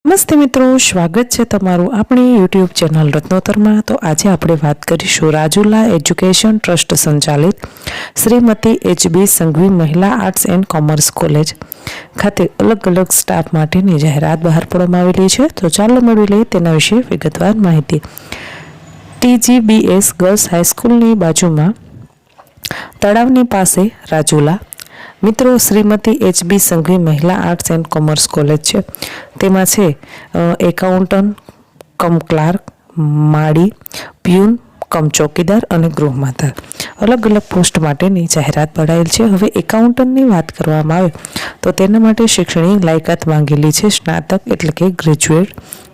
નમસ્તે મિત્રો, સ્વાગત છે તમારું આપણી યુટ્યુબ ચેનલ રત્નોતરમાં। તો આજે આપણે વાત કરીશું રાજુલા એજ્યુકેશન ટ્રસ્ટ સંચાલિત શ્રીમતી એચ.બી. સંઘવી મહિલા આર્ટ્સ એન્ડ કોમર્સ કોલેજ ખાતે અલગ અલગ સ્ટાફ માટેની જાહેરાત બહાર પાડવામાં આવેલી છે। તો ચાલો મેળવી લઈએ તેના વિશે વિગતવાર માહિતી। TGBS ગર્લ્સ હાઈસ્કૂલની બાજુમાં તળાવની પાસે રાજુલા મિત્રો શ્રીમતી એચ.બી. સંઘવી મહિલા આર્ટ્સ એન્ડ કોમર્સ કોલેજ છે। તેમાં છે એકાઉન્ટન્ટ કમ ક્લાર્ક, માળી, પ્યુન કમ ચોકીદાર અને ગૃહમાતા અલગ અલગ પોસ્ટ માટેની જાહેરાત પડાયેલ છે। હવે એકાઉન્ટન્ટની વાત કરવામાં આવે તો તેના માટે શૈક્ષણિક લાયકાત માંગેલી છે સ્નાતક એટલે કે ગ્રેજ્યુએટ।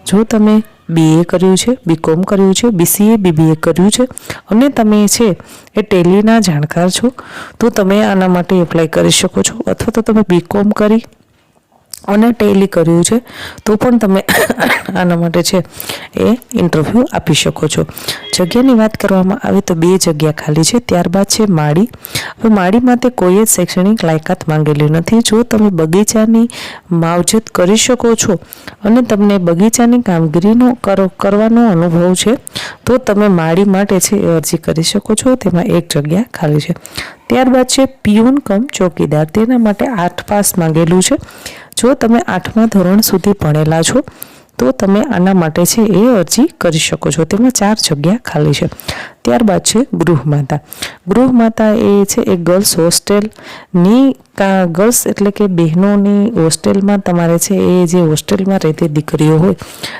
જો તમે BA કર્યું છે, BCom કર્યું છે, BCA BBA કર્યું છે અને તમે છે એ ટેલીના જાણકાર છો તો તમે આના માટે એપ્લાય કરી શકો છો। અથવા તો તમે BCom કરી અને ટેલી કર્યું છે તો પણ તમે આના માટે છે એ ઇન્ટરવ્યૂ આપી શકો છો। જગ્યાની વાત કરવામાં આવે તો 2 જગ્યા ખાલી છે। ત્યારબાદ છે માળી। હવે માળીમાં તે કોઈ જ શૈક્ષણિક લાયકાત માંગેલી નથી। જો તમે બગીચાની માવજત કરી શકો છો અને તમને બગીચાની કામગીરીનો કરવાનો અનુભવ છે તો તમે માળી માટે છે એ અરજી કરી શકો છો। તેમાં 1 જગ્યા ખાલી છે। ત્યારબાદ છે પ્યુન કમ ચોકીદાર। તેના માટે 8 પાસ માંગેલું છે। જો તમે 8મા ધોરણ સુધી ભણેલા છો તો તમે આના માટે છે એ અરજી કરી શકો છો। તેમાં 4 જગ્યા ખાલી છે। ત્યારબાદ છે ગૃહમાતા। ગૃહમાતા એ છે એક ગર્લ્સ હોસ્ટેલની ગર્લ્સ એટલે કે બહેનોની હોસ્ટેલમાં તમારે છે એ જે હોસ્ટેલમાં રહેતી દીકરીઓ હોય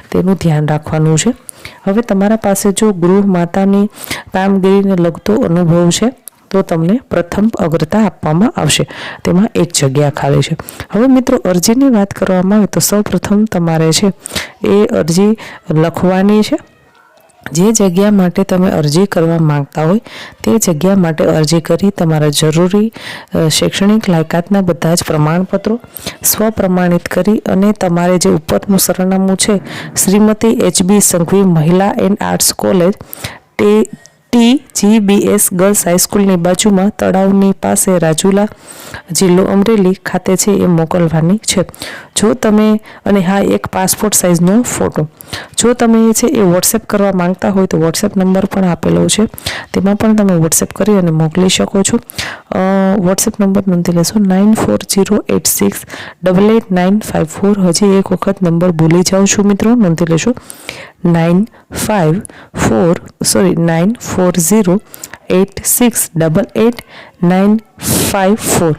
તેનું ધ્યાન રાખવાનું છે। હવે તમારા પાસે જો ગૃહમાતાની કામગીરીને લગતો અનુભવ છે તો તમને પ્રથમ અગ્રતા આપવામાં આવશે। તેમાં 1 જગ્યા ખાલી છે। હવે મિત્રો અરજીની વાત કરવામાં આવે તો સૌપ્રથમ તમારે છે એ અરજી લખવાની છે। જે જગ્યા માટે તમે અરજી કરવા માંગતા હોય તે જગ્યા માટે અરજી કરી તમારા જરૂરી શૈક્ષણિક લાયકાતના બધા જ પ્રમાણપત્રો સ્વપ્રમાણિત કરી અને તમારે જે ઉપરનું સરનામું છે Shrimati H B. Sanghvi Mahila and arts college TGBS girls હાઈસ્કૂલની બાજુમાં તળાવની પાસે રાજુલા જિલ્લો અમરેલી ખાતે છે એ મોકલવાની છે। જો તમે અને હા એક પાસપોર્ટ સાઇઝનો ફોટો જો તમે છે એ વોટ્સએપ કરવા માંગતા હોય તો વોટ્સએપ નંબર પણ આપેલો છે તેમાં પણ તમે વોટ્સએપ કરી અને મોકલી શકો છો। વોટ્સએપ નંબર નોંધી લેશો 9406888954। હજી એક વખત નંબર ભૂલી જાઉં છું મિત્રો, નોંધી લેશો 944086888954।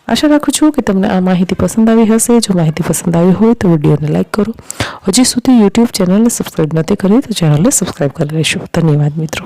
આશા રાખું છું કે તમને આ માહિતી પસંદ આવી હશે। જો માહિતી પસંદ આવી હોય તો વિડીયોને લાઈક કરો। હજી સુધી યુટ્યુબ ચેનલને સબસ્ક્રાઈબ નથી કરી તો ચેનલને સબસ્ક્રાઈબ કરી લેશો। ધન્યવાદ મિત્રો।